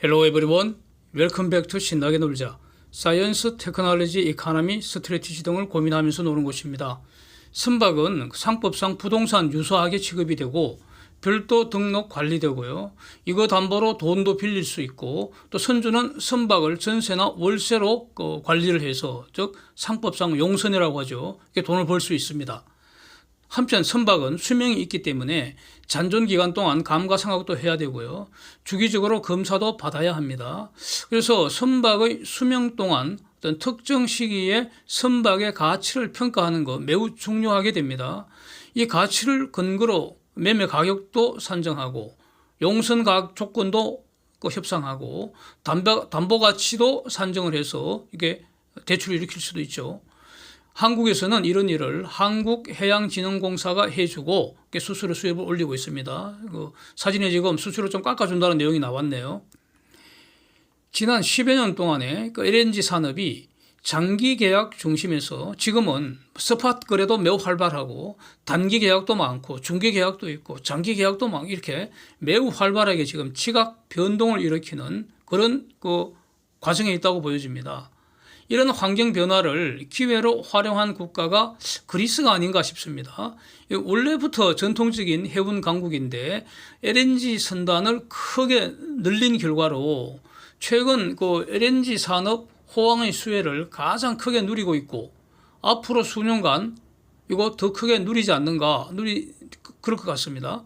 Hello everyone. Welcome back to 신나게 놀자. 사이언스, 테크놀로지, 이코노미, 스트래티지 등을 고민하면서 노는 곳입니다. 선박은 상법상 부동산 유사하게 취급이 되고 별도 등록 관리되고요. 이거 담보로 돈도 빌릴 수 있고 또 선주는 선박을 전세나 월세로 관리를 해서 즉 상법상 용선이라고 하죠. 이렇게 돈을 벌 수 있습니다. 한편 선박은 수명이 있기 때문에 잔존 기간 동안 감가상각도 해야 되고요. 주기적으로 검사도 받아야 합니다. 그래서 선박의 수명 동안 어떤 특정 시기에 선박의 가치를 평가하는 것 매우 중요하게 됩니다. 이 가치를 근거로 매매 가격도 산정하고 용선 가격 조건도 협상하고 담보 가치도 산정을 해서 이게 대출을 일으킬 수도 있죠. 한국에서는 이런 일을 한국해양진흥공사가 해주고 수수료 수입을 올리고 있습니다. 사진에 지금 수수료 좀 깎아준다는 내용이 나왔네요. 지난 10여 년 동안에 LNG 산업이 장기 계약 중심에서 지금은 스팟 거래도 매우 활발하고 단기 계약도 많고 중기 계약도 있고 장기 계약도 많고 이렇게 매우 활발하게 지금 지각 변동을 일으키는 그런 과정에 있다고 보여집니다. 이런 환경 변화를 기회로 활용한 국가가 그리스가 아닌가 싶습니다. 원래부터 전통적인 해운 강국인데 LNG 선단을 크게 늘린 결과로 최근 LNG 산업 호황의 수혜를 가장 크게 누리고 있고 앞으로 수년간 이거 더 크게 누리지 않는가 그럴 것 같습니다.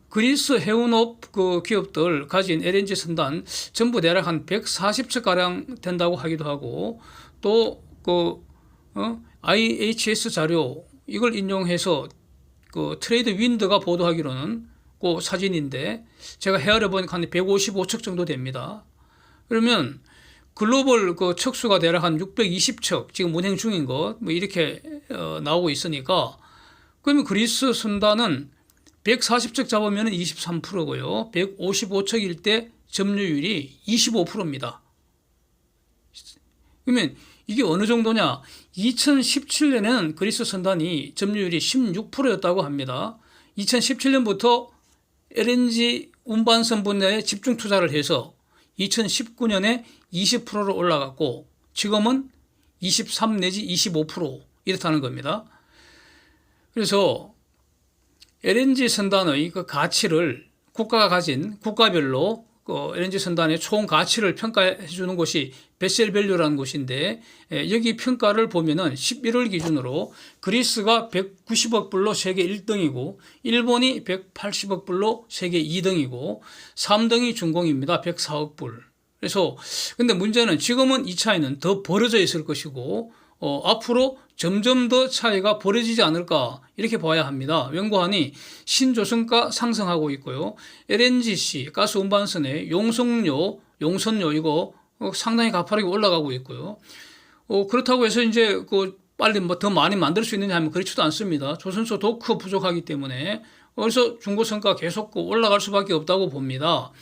그리스 해운업 기업들 가진 LNG 선단 전부 대략 한 140척가량 된다고 하기도 하고 또 IHS 자료 이걸 인용해서 트레이드 윈드가 보도하기로는 사진인데 제가 헤아려 보니까 한 155척 정도 됩니다. 그러면 글로벌 척수가 대략 한 620척 지금 운행 중인 것 이렇게 나오고 있으니까 그러면 그리스 선단은 140척 잡으면 23%고요. 155척일 때 점유율이 25%입니다. 그러면 이게 어느 정도냐? 2017년에는 그리스 선단이 점유율이 16%였다고 합니다. 2017년부터 LNG 운반선 분야에 집중 투자를 해서 2019년에 20%로 올라갔고 지금은 23 내지 25% 이렇다는 겁니다. 그래서 LNG 선단의 가치를 국가가 가진 국가별로 LNG 선단의 총 가치를 평가해 주는 곳이 베셀밸류라는 곳인데 여기 평가를 보면은 11월 기준으로 그리스가 190억 불로 세계 1등이고 일본이 180억 불로 세계 2등이고 3등이 중공입니다. 104억 불. 그래서 근데 문제는 지금은 이 차이는 더 벌어져 있을 것이고 앞으로 점점 더 차이가 벌어지지 않을까 이렇게 봐야 합니다. 연구하니 신조선가 상승하고 있고요. LNGC 가스 운반선의 용선료 이거 상당히 가파르게 올라가고 있고요. 그렇다고 해서 이제 빨리 더 많이 만들 수 있느냐 하면 그렇지도 않습니다. 조선소 도크 부족하기 때문에 그래서 중고선가 계속 올라갈 수밖에 없다고 봅니다.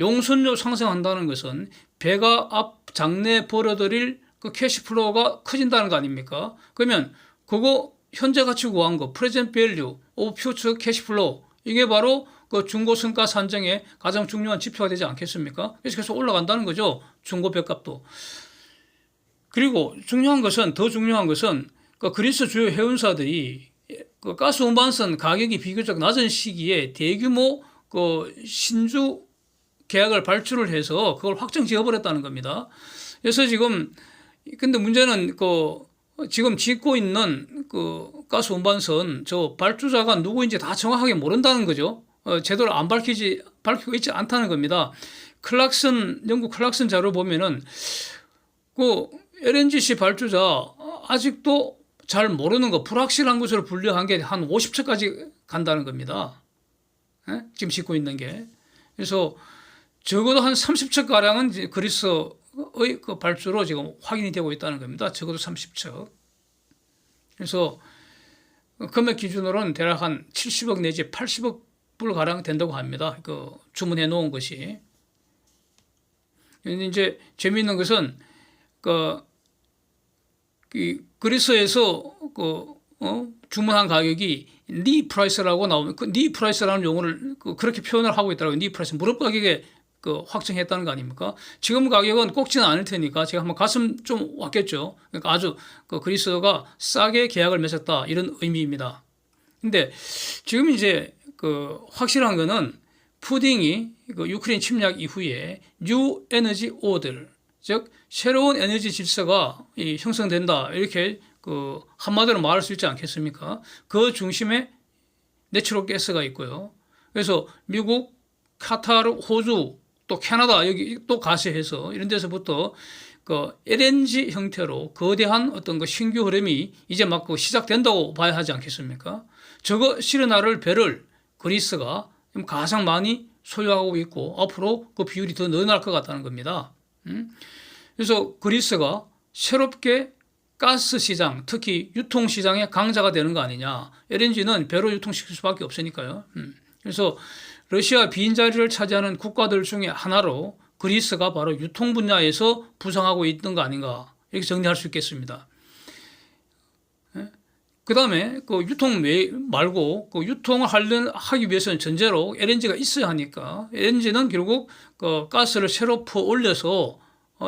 용선료 상승한다는 것은 배가 앞 장내 벌어들일 캐시플로우가 커진다는 거 아닙니까? 그러면 그거 현재 가치 구한 거 present value of future cash flow 이게 바로 중고선가 산정의 가장 중요한 지표가 되지 않겠습니까? 그래서 계속 올라간다는 거죠. 중고 배값도. 그리고 더 중요한 것은 그리스 주요 해운사들이 가스 운반선 가격이 비교적 낮은 시기에 대규모 신주 계약을 발주를 해서 그걸 확정 지어버렸다는 겁니다. 그래서 근데 문제는 지금 짓고 있는 가스 운반선 저 발주자가 누구인지 다 정확하게 모른다는 거죠. 제대로 밝히고 있지 않다는 겁니다. 영국 클락슨 자료 보면은 LNGC 발주자 아직도 잘 모르는 거 불확실한 것으로 분류한 게 한 50척까지 간다는 겁니다. 지금 짓고 있는 게. 그래서 적어도 한 30척가량은 그리스의 발주로 지금 확인이 되고 있다는 겁니다. 적어도 30척. 그래서 금액 기준으로는 대략 한 70억 내지 80억 불가량 된다고 합니다. 주문해 놓은 것이. 이제 재미있는 것은 그리스에서 주문한 가격이 니 프라이스라고 나오면 니 프라이스라는 용어를 그렇게 표현을 하고 있더라고요. 니 프라이스 무릎 가격에 그 확정했다는 거 아닙니까? 지금 가격은 꼭지는 않을 테니까 제가 한번 가슴 좀 왔겠죠. 그러니까 아주 그 그리스가 싸게 계약을 맺었다 이런 의미입니다. 근데 지금 이제 그 확실한 거는 푸딩이 그 유크레인 침략 이후에 뉴 에너지 오더, 즉 새로운 에너지 질서가 형성된다 이렇게 그 한마디로 말할 수 있지 않겠습니까? 그 중심에 내추럴 가스가 있고요. 그래서 미국, 카타르, 호주, 또 캐나다 여기 또 가세해서 이런 데서부터 그 LNG 형태로 거대한 어떤 그 신규 흐름이 이제 막 그 시작된다고 봐야 하지 않겠습니까? 저거 실어나를 배를 그리스가 가장 많이 소유하고 있고 앞으로 그 비율이 더 늘어날 것 같다는 겁니다. 그래서 그리스가 새롭게 가스 시장, 특히 유통 시장의 강자가 되는 거 아니냐. LNG는 배로 유통시킬 수밖에 없으니까요. 그래서 러시아 빈자리를 차지하는 국가들 중에 하나로 그리스가 바로 유통 분야에서 부상하고 있던 거 아닌가. 이렇게 정리할 수 있겠습니다. 그 다음에 그 유통 말고 그 유통을 하기 위해서는 전제로 LNG가 있어야 하니까 LNG는 결국 그 가스를 새로 퍼 올려서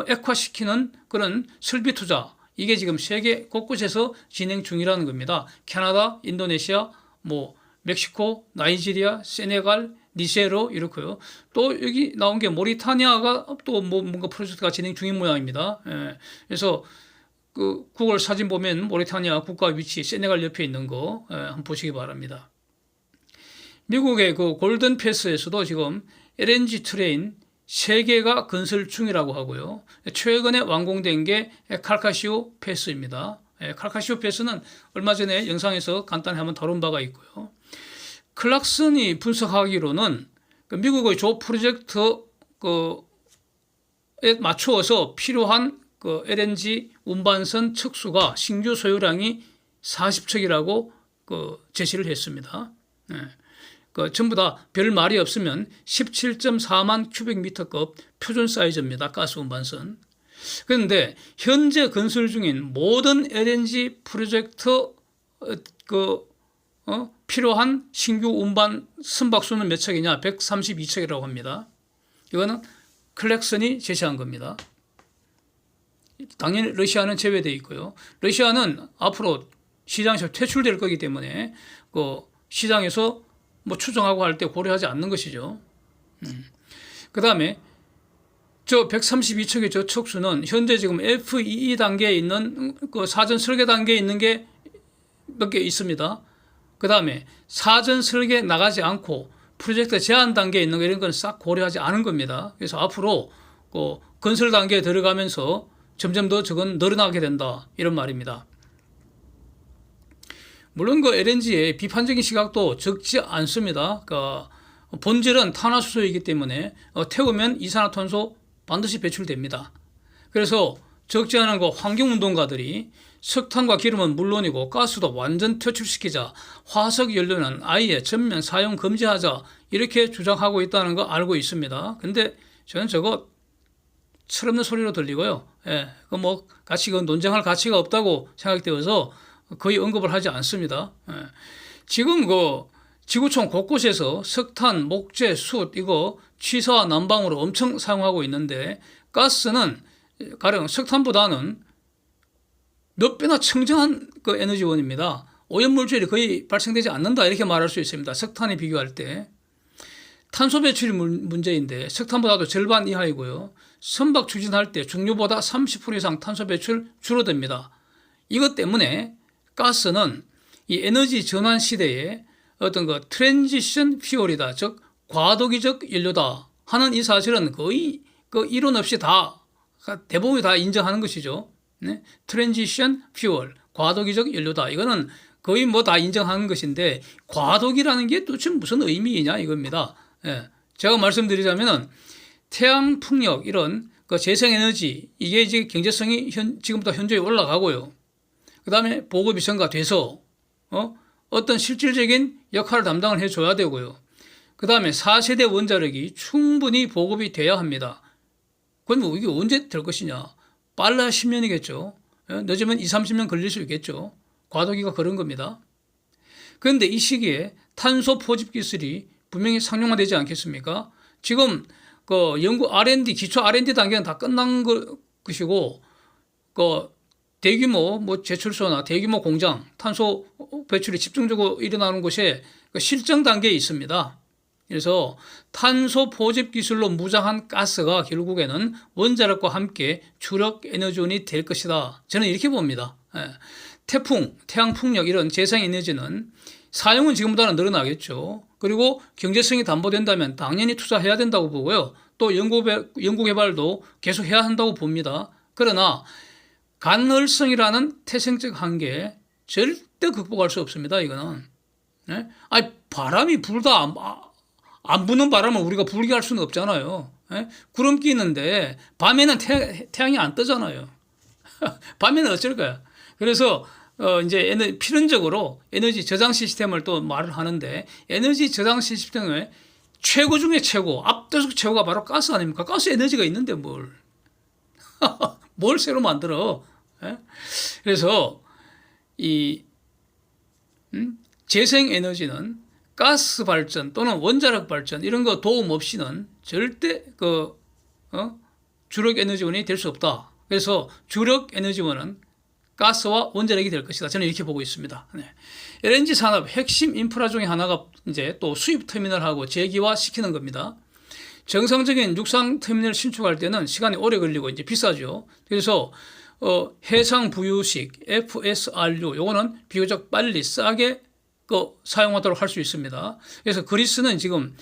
액화시키는 그런 설비 투자, 이게 지금 세계 곳곳에서 진행 중이라는 겁니다. 캐나다, 인도네시아, 뭐 멕시코, 나이지리아, 세네갈, 니제르 이렇고요. 또 여기 나온 게 모리타니아가 또 뭐 뭔가 프로젝트가 진행 중인 모양입니다. 예. 그래서 그 구글 사진 보면 모리타니아 국가 위치, 세네갈 옆에 있는 거 한번 보시기 바랍니다. 미국의 그 골든 패스에서도 지금 LNG 트레인 3개가 건설 중이라고 하고요. 최근에 완공된 게 칼카시오 패스입니다. 칼카시오 패스는 얼마 전에 영상에서 간단히 한번 다룬 바가 있고요. 클락슨이 분석하기로는 미국의 조 프로젝트에 맞추어서 필요한 그 LNG 운반선 척수가 신규 소요량이 40척이라고 그 제시를 했습니다. 그 전부 다 별 말이 없으면 17.4만 큐빅미터급 표준 사이즈입니다. 가스 운반선. 그런데 현재 건설 중인 모든 LNG 프로젝트 필요한 신규 운반 선박수는 몇 척이냐? 132척이라고 합니다. 이거는 클락슨이 제시한 겁니다. 당연히 러시아는 제외되어 있고요. 러시아는 앞으로 시장에서 퇴출될 거기 때문에 그 시장에서 뭐 추정하고 할 때 고려하지 않는 것이죠. 그 다음에 저 132척의 저 척수는 현재 지금 FEE 단계에 있는 그 사전 설계 단계에 있는 게 몇 개 있습니다. 그 다음에 사전 설계 나가지 않고 프로젝트 제한 단계에 있는 거 이런 건 싹 고려하지 않은 겁니다. 그래서 앞으로 그 건설 단계에 들어가면서 점점 더 저건 늘어나게 된다 이런 말입니다. 물론 그 LNG의 비판적인 시각도 적지 않습니다. 그 본질은 탄화수소이기 때문에 태우면 이산화탄소 반드시 배출됩니다. 그래서 적지 않은 그 환경운동가들이 석탄과 기름은 물론이고 가스도 완전 퇴출시키자, 화석 연료는 아예 전면 사용 금지하자 이렇게 주장하고 있다는 거 알고 있습니다. 근데 저는 저거 철없는 소리로 들리고요. 그 뭐 같이 그 논쟁할 가치가 없다고 생각되어서 거의 언급을 하지 않습니다. 지금 그 지구촌 곳곳에서 석탄, 목재, 숯 이거 취사와 난방으로 엄청 사용하고 있는데 가스는 가령 석탄보다는 몇 배나 청정한 그 에너지원입니다. 오염물질이 거의 발생되지 않는다 이렇게 말할 수 있습니다. 석탄에 비교할 때. 탄소 배출이 문제인데 석탄보다도 절반 이하이고요. 선박 추진할 때 중류보다 30% 이상 탄소 배출 줄어듭니다. 이것 때문에 가스는 이 에너지 전환 시대에 어떤 그 트랜지션 퓨얼이다, 즉 과도기적 연료다 하는 이 사실은 거의 그 이론 없이 다 대부분이 다 인정하는 것이죠. 네? 트랜지션 퓨얼, 과도기적 연료다. 이거는 거의 뭐 다 인정하는 것인데 과도기라는 게 도대체 무슨 의미이냐 이겁니다. 제가 말씀드리자면은 태양 풍력 이런 그 재생에너지 이게 이제 경제성이 지금부터 현저히 올라가고요. 그 다음에 보급이 증가돼서 어떤 실질적인 역할을 담당을 해줘야 되고요. 그 다음에 4세대 원자력이 충분히 보급이 돼야 합니다. 그럼 이게 언제 될 것이냐? 빨라야 10년이겠죠. 늦으면 20, 30년 걸릴 수 있겠죠. 과도기가 그런 겁니다. 그런데 이 시기에 탄소 포집 기술이 분명히 상용화되지 않겠습니까? 지금 그 연구 R&D 기초 R&D 단계는 다 끝난 것이고 그 대규모 뭐 제철소나 대규모 공장 탄소 배출이 집중적으로 일어나는 곳에 그 실정 단계에 있습니다. 그래서 탄소 포집 기술로 무장한 가스가 결국에는 원자력과 함께 주력 에너지원이 될 것이다. 저는 이렇게 봅니다. 태풍, 태양풍력 이런 재생에너지는 사용은 지금보다는 늘어나겠죠. 그리고 경제성이 담보된다면 당연히 투자해야 된다고 보고요. 또 연구개발도 계속 해야 한다고 봅니다. 그러나 간헐성이라는 태생적 한계 절대 극복할 수 없습니다. 이거는. 아니 바람이 불다 안 부는 바람을 우리가 불게 할 수는 없잖아요. 구름 끼는데 밤에는 태양이 안 뜨잖아요. 밤에는 어쩔 거야. 그래서 이제 필연적으로 에너지 저장 시스템을 또 말을 하는데 에너지 저장 시스템의 최고 중에 최고, 압도적 최고가 바로 가스 아닙니까? 가스 에너지가 있는데 뭘 새로 만들어? 그래서 이 재생 에너지는 가스 발전 또는 원자력 발전 이런 거 도움 없이는 절대 주력 에너지원이 될 수 없다. 그래서 주력 에너지원은 가스와 원자력이 될 것이다. 저는 이렇게 보고 있습니다. LNG 산업 핵심 인프라 중에 하나가 이제 또 수입 터미널하고 재기화 시키는 겁니다. 정상적인 육상 터미널 신축할 때는 시간이 오래 걸리고 이제 비싸죠. 그래서 해상 부유식 FSRU 요거는 비교적 빨리 싸게 사용하도록 할 수 있습니다. 그래서 그리스는 지금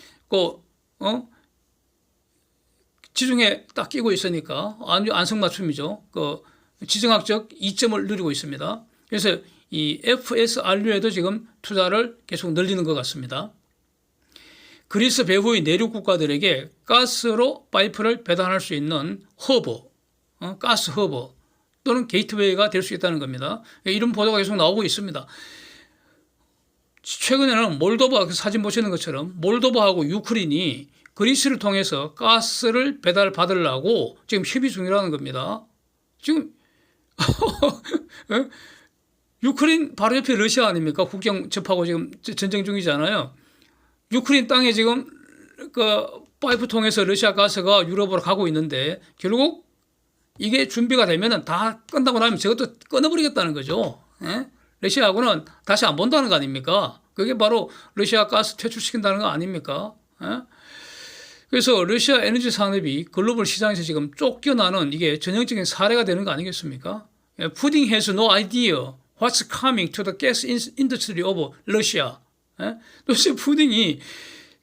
지중해 딱 끼고 있으니까 아주 안성맞춤이죠. 지정학적 이점을 누리고 있습니다. 그래서 이 FSRU에도 지금 투자를 계속 늘리는 것 같습니다. 그리스 배후의 내륙 국가들에게 가스로 파이프를 배달할 수 있는 허브, 가스 허브 또는 게이트웨이가 될 수 있다는 겁니다. 이런 보도가 계속 나오고 있습니다. 최근에는 몰도바 사진 보시는 것처럼 몰도바하고 유크레인이 그리스를 통해서 가스를 배달받으려고 지금 협의 중이라는 겁니다. 지금 유크레인 바로 옆에 러시아 아닙니까? 국경 접하고 지금 전쟁 중이잖아요. 유크레인 땅에 지금 파이프 통해서 러시아 가스가 유럽으로 가고 있는데 결국 이게 준비가 되면은 다 끝나고 나면 저것도 끊어버리겠다는 거죠. 러시아하고는 다시 안 본다는 거 아닙니까? 그게 바로 러시아 가스 퇴출시킨다는 거 아닙니까? 그래서 러시아 에너지 산업이 글로벌 시장에서 지금 쫓겨나는 이게 전형적인 사례가 되는 거 아니겠습니까? Putin has no idea what's coming to the gas industry of Russia. 도대체 푸딩이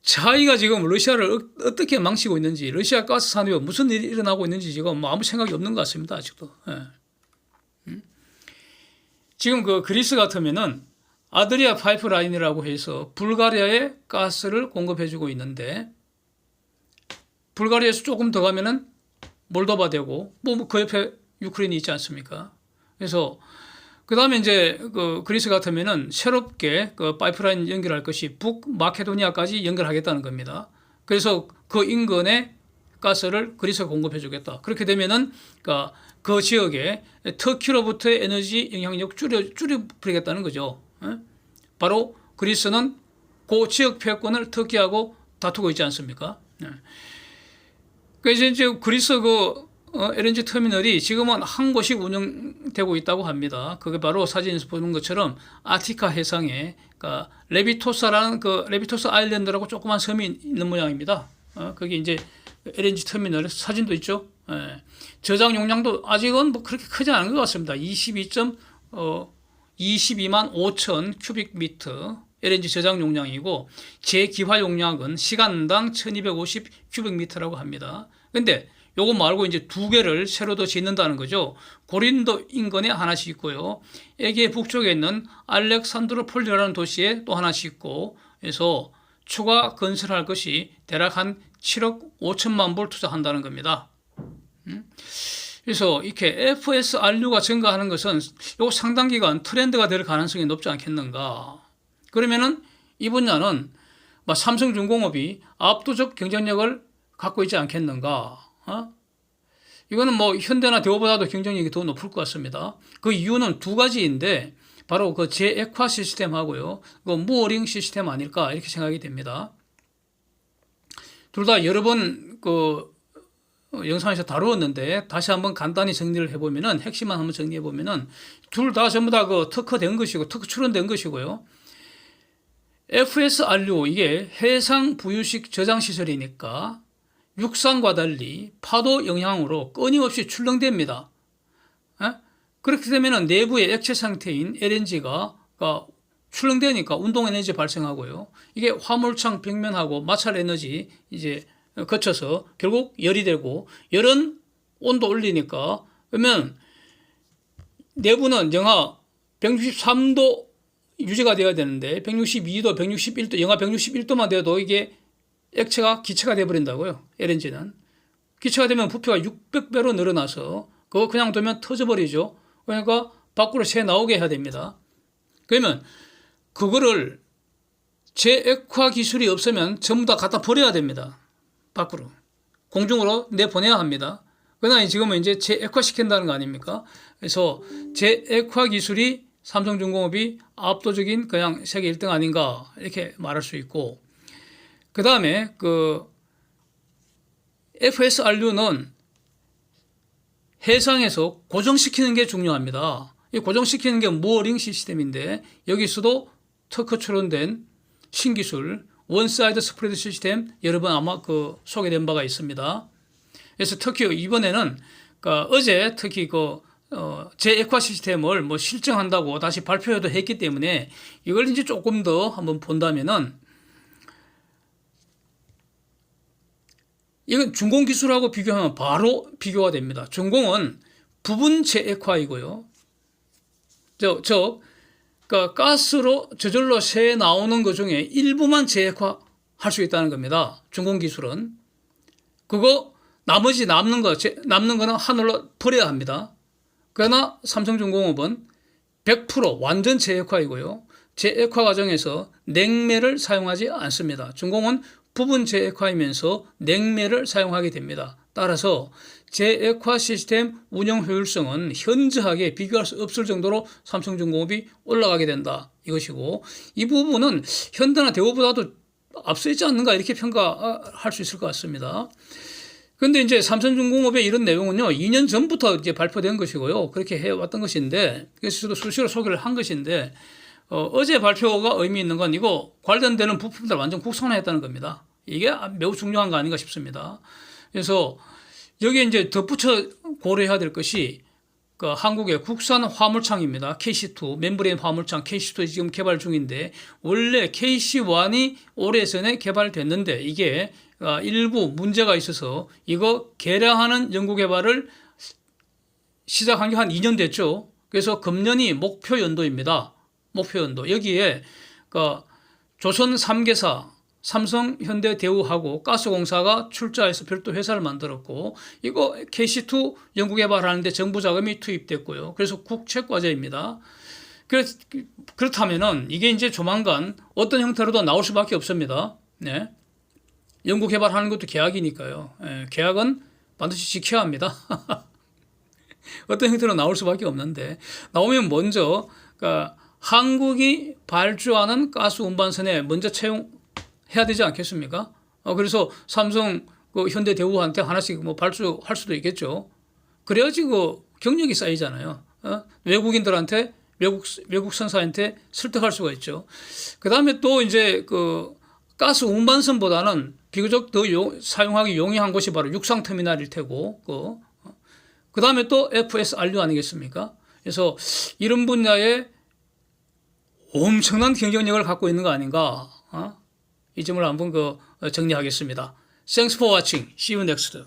자기가 지금 러시아를 어떻게 망치고 있는지, 러시아 가스 산업에 무슨 일이 일어나고 있는지 지금 아무 생각이 없는 것 같습니다. 아직도. 지금 그리스 같으면은 아드리아 파이프라인이라고 해서 불가리아에 가스를 공급해주고 있는데 불가리아에서 조금 더 가면은 몰도바 되고 그 옆에 유크레인이 있지 않습니까? 그래서 그 다음에 이제 그리스 같으면은 새롭게 파이프라인 연결할 것이 북마케도니아까지 연결하겠다는 겁니다. 그래서 그 인근에 가스를 그리스가 공급해주겠다. 그렇게 되면은 그 지역에 터키로부터의 에너지 영향력 줄여버리겠다는 거죠. 바로 그리스는 그 지역 패권을 터키하고 다투고 있지 않습니까? 그래서 이제 그리스 LNG 터미널이 지금은 한 곳이 운영되고 있다고 합니다. 그게 바로 사진에서 보는 것처럼 아티카 해상에 레비토사라는 레비토스 아일랜드라고 조그만 섬이 있는 모양입니다. 거기 이제 LNG 터미널 사진도 있죠. 저장 용량도 아직은 뭐 그렇게 크지 않은 것 같습니다. 22만 5천 큐빅미터 LNG 저장 용량이고 재기화 용량은 시간당 1250 큐빅미터라고 합니다. 근데 요거 말고 이제 두 개를 새로 더 짓는다는 거죠. 고린도 인근에 하나씩 있고요. 에게 북쪽에 있는 알렉산드로폴리라는 도시에 또 하나씩 있고 해서 추가 건설할 것이 대략 한 7억 5천만 불 투자한다는 겁니다. 그래서 이렇게 FSRU가 증가하는 것은 요 상당 기간 트렌드가 될 가능성이 높지 않겠는가. 그러면은 이 분야는 삼성중공업이 압도적 경쟁력을 갖고 있지 않겠는가. 이거는 뭐 현대나 대우보다도 경쟁력이 더 높을 것 같습니다. 그 이유는 두 가지인데 바로 그 재액화 시스템하고요. 그 무어링 시스템 아닐까 이렇게 생각이 됩니다. 둘 다 여러 번 영상에서 다루었는데 다시 한번 간단히 정리를 해보면은 핵심만 한번 정리해보면은 둘 다 전부 다 특허된 것이고 특허 출원된 것이고요. FSRU 이게 해상 부유식 저장 시설이니까 육상과 달리 파도 영향으로 끊임없이 출렁댑니다. 그렇게 되면 내부의 액체 상태인 LNG가 출렁대니까 운동 에너지 발생하고요. 이게 화물창 벽면하고 마찰 에너지 이제 거쳐서 결국 열이 되고 열은 온도 올리니까 그러면 내부는 영하 163도 유지가 되어야 되는데 162도, 161도, 영하 161도만 돼도 이게 액체가 기체가 되어버린다고요. LNG는. 기체가 되면 부피가 600배로 늘어나서 그거 그냥 두면 터져버리죠. 그러니까 밖으로 새 나오게 해야 됩니다. 그러면 그거를 재액화 기술이 없으면 전부 다 갖다 버려야 됩니다. 밖으로. 공중으로 내보내야 합니다. 그러나 지금은 이제 재액화 시킨다는 거 아닙니까? 그래서 재액화 기술이 삼성중공업이 압도적인 그냥 세계 1등 아닌가 이렇게 말할 수 있고 그 다음에 FSRU는 해상에서 고정시키는 게 중요합니다. 이 고정시키는 게 모어링 시스템인데 여기서도 특허 출원된 신기술 원사이드 스프레드 시스템 여러 번 아마 소개된 바가 있습니다. 그래서 특히 이번에는 어제 특히 재액화 시스템을 실증한다고 다시 발표도 했기 때문에 이걸 이제 조금 더 한번 본다면은 이건 중공 기술하고 비교하면 바로 비교가 됩니다. 중공은 부분 재액화이고요. 가스로 저절로 새 나오는 것 중에 일부만 재액화 할 수 있다는 겁니다. 중공 기술은. 나머지 남는 거는 하늘로 버려야 합니다. 그러나 삼성중공업은 100% 완전 재액화이고요. 재액화 과정에서 냉매를 사용하지 않습니다. 중공은 부분 재액화이면서 냉매를 사용하게 됩니다. 따라서 재액화 시스템 운영 효율성은 현저하게 비교할 수 없을 정도로 삼성중공업이 올라가게 된다. 이것이고 이 부분은 현대나 대우보다도 앞서 있지 않는가 이렇게 평가할 수 있을 것 같습니다. 그런데 이제 삼성중공업의 이런 내용은요, 2년 전부터 이제 발표된 것이고요. 그렇게 해왔던 것인데, 그래서 저도 수시로 소개를 한 것인데, 어제 발표가 의미 있는 건 이거 관련되는 부품들 완전 국산화했다는 겁니다. 이게 매우 중요한 거 아닌가 싶습니다. 그래서 여기에 이제 덧붙여 고려해야 될 것이 한국의 국산 화물창입니다. KC2, 멤브레인 화물창 KC2 지금 개발 중인데, 원래 KC1이 오래전에 개발됐는데, 이게 일부 문제가 있어서 이거 개량하는 연구개발을 시작한 게 한 2년 됐죠. 그래서 금년이 목표 연도입니다. 목표 연도. 여기에 조선 3개사, 삼성, 현대, 대우하고 가스공사가 출자해서 별도 회사를 만들었고 이거 KC2 연구개발하는데 정부 자금이 투입됐고요. 그래서 국책과제입니다. 그렇다면은 이게 이제 조만간 어떤 형태로도 나올 수밖에 없습니다. 네. 연구 개발하는 것도 계약이니까요. 계약은 반드시 지켜야 합니다. 어떤 형태로 나올 수밖에 없는데 나오면 먼저 한국이 발주하는 가스 운반선에 먼저 채용해야 되지 않겠습니까? 그래서 삼성, 현대, 대우한테 하나씩 발주할 수도 있겠죠. 그래야지 경력이 쌓이잖아요. 외국인들한테 외국 선사한테 설득할 수가 있죠. 그 다음에 또 이제 가스 운반선보다는 비교적 더 사용하기 용이한 곳이 바로 육상터미널일 테고, 그 다음에 또 FSRU 아니겠습니까? 그래서 이런 분야에 엄청난 경쟁력을 갖고 있는 거 아닌가? 이 점을 한번 정리하겠습니다. Thanks for watching. See you next.